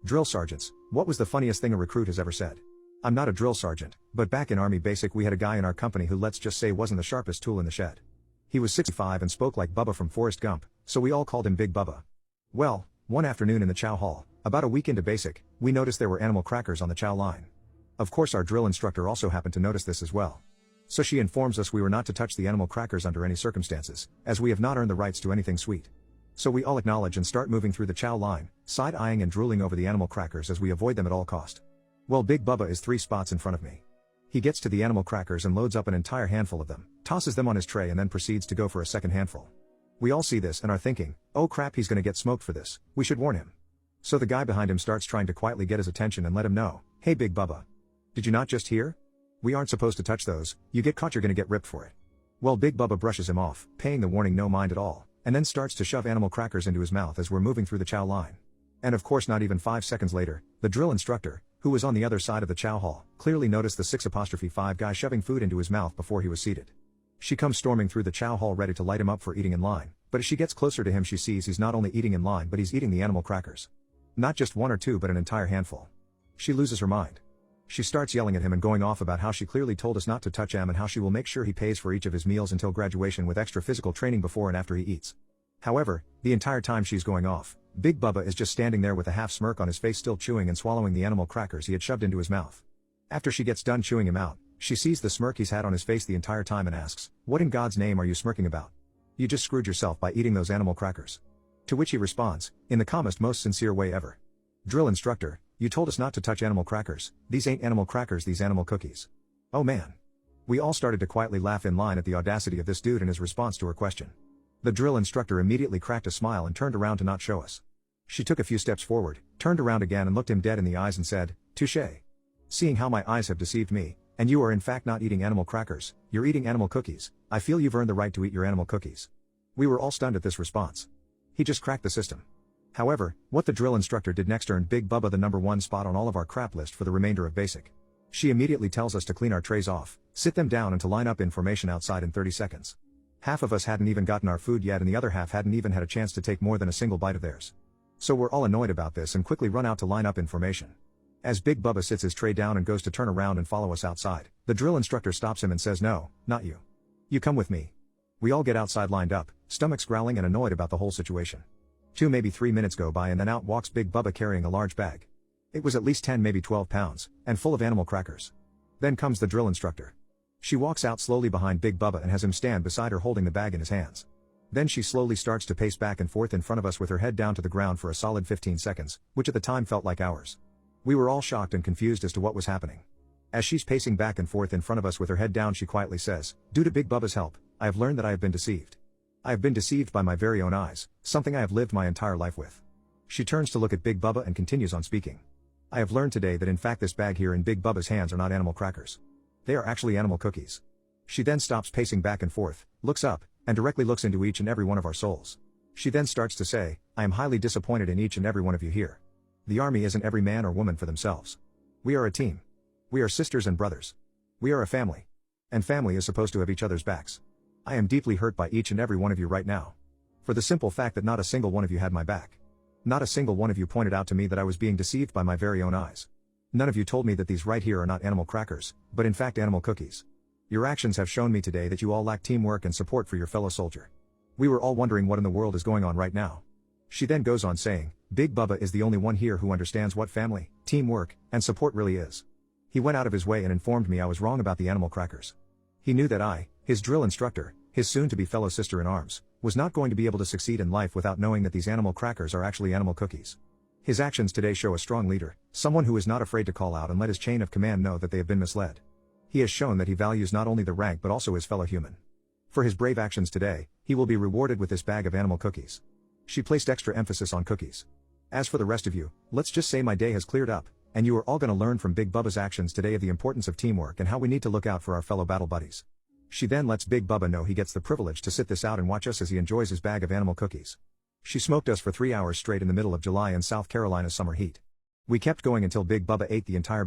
Drill sergeants, what was the funniest thing a recruit has ever said? I'm not a drill sergeant, but back in Army Basic we had a guy in our company who, let's just say, wasn't the sharpest tool in the shed. He was 65 and spoke like Bubba from Forrest Gump, so we all called him Big Bubba. Well, one afternoon in the chow hall, about a week into basic, we noticed there were animal crackers on the chow line. Of course our drill instructor also happened to notice this as well. So she informs us we were not to touch the animal crackers under any circumstances, as we have not earned the rights to anything sweet. So we all acknowledge and start moving through the chow line, side-eyeing and drooling over the animal crackers as we avoid them at all cost. Well, Big Bubba is 3 spots in front of me. He gets to the animal crackers and loads up an entire handful of them, tosses them on his tray and then proceeds to go for a second handful. We all see this and are thinking, oh crap, he's gonna get smoked for this, we should warn him. So the guy behind him starts trying to quietly get his attention and let him know, hey Big Bubba. Did you not just hear? We aren't supposed to touch those, you get caught you're gonna get ripped for it. Well, Big Bubba brushes him off, paying the warning no mind at all, and then starts to shove animal crackers into his mouth as we're moving through the chow line. And of course not even 5 seconds later, the drill instructor, who was on the other side of the chow hall, clearly noticed the 6'5" guy shoving food into his mouth before he was seated. She comes storming through the chow hall ready to light him up for eating in line, but as she gets closer to him she sees he's not only eating in line but he's eating the animal crackers. Not just 1 or 2 but an entire handful. She loses her mind. She starts yelling at him and going off about how she clearly told us not to touch him and how she will make sure he pays for each of his meals until graduation with extra physical training before and after he eats. However, the entire time she's going off, Big Bubba is just standing there with a half smirk on his face, still chewing and swallowing the animal crackers he had shoved into his mouth. After she gets done chewing him out, she sees the smirk he's had on his face the entire time and asks, what in God's name are you smirking about? You just screwed yourself by eating those animal crackers. To which he responds, in the calmest, most sincere way ever. Drill instructor, you told us not to touch animal crackers, these ain't animal crackers, these animal cookies. Oh man. We all started to quietly laugh in line at the audacity of this dude and his response to her question. The drill instructor immediately cracked a smile and turned around to not show us. She took a few steps forward, turned around again and looked him dead in the eyes and said, touché. Seeing how my eyes have deceived me, and you are in fact not eating animal crackers, you're eating animal cookies, I feel you've earned the right to eat your animal cookies. We were all stunned at this response. He just cracked the system. However, what the drill instructor did next earned Big Bubba the #1 spot on all of our crap list for the remainder of basic. She immediately tells us to clean our trays off, sit them down and to line up in formation outside in 30 seconds. Half of us hadn't even gotten our food yet and the other half hadn't even had a chance to take more than a single bite of theirs. So we're all annoyed about this and quickly run out to line up in formation. As Big Bubba sits his tray down and goes to turn around and follow us outside, the drill instructor stops him and says, no, not you. You come with me. We all get outside lined up, stomachs growling and annoyed about the whole situation. 2 maybe 3 minutes go by and then out walks Big Bubba carrying a large bag. It was at least 10 maybe 12 pounds, and full of animal crackers. Then comes the drill instructor. She walks out slowly behind Big Bubba and has him stand beside her holding the bag in his hands. Then she slowly starts to pace back and forth in front of us with her head down to the ground for a solid 15 seconds, which at the time felt like hours. We were all shocked and confused as to what was happening. As she's pacing back and forth in front of us with her head down, she quietly says, due to Big Bubba's help, I have learned that I have been deceived. I have been deceived by my very own eyes, something I have lived my entire life with. She turns to look at Big Bubba and continues on speaking. I have learned today that in fact this bag here in Big Bubba's hands are not animal crackers. They are actually animal cookies. She then stops pacing back and forth, looks up, and directly looks into each and every one of our souls. She then starts to say, I am highly disappointed in each and every one of you here. The Army isn't every man or woman for themselves. We are a team. We are sisters and brothers. We are a family. And family is supposed to have each other's backs. I am deeply hurt by each and every one of you right now. For the simple fact that not a single one of you had my back. Not a single one of you pointed out to me that I was being deceived by my very own eyes. None of you told me that these right here are not animal crackers, but in fact animal cookies. Your actions have shown me today that you all lack teamwork and support for your fellow soldier. We were all wondering what in the world is going on right now. She then goes on saying, Big Bubba is the only one here who understands what family, teamwork, and support really is. He went out of his way and informed me I was wrong about the animal crackers. He knew that I, his drill instructor, his soon-to-be fellow sister in arms, was not going to be able to succeed in life without knowing that these animal crackers are actually animal cookies. His actions today show a strong leader, someone who is not afraid to call out and let his chain of command know that they have been misled. He has shown that he values not only the rank but also his fellow human. For his brave actions today, he will be rewarded with this bag of animal cookies. She placed extra emphasis on cookies. As for the rest of you, let's just say my day has cleared up, and you are all gonna learn from Big Bubba's actions today of the importance of teamwork and how we need to look out for our fellow battle buddies. She then lets Big Bubba know he gets the privilege to sit this out and watch us as he enjoys his bag of animal cookies. She smoked us for 3 hours straight in the middle of July in South Carolina's summer heat. We kept going until Big Bubba ate the entire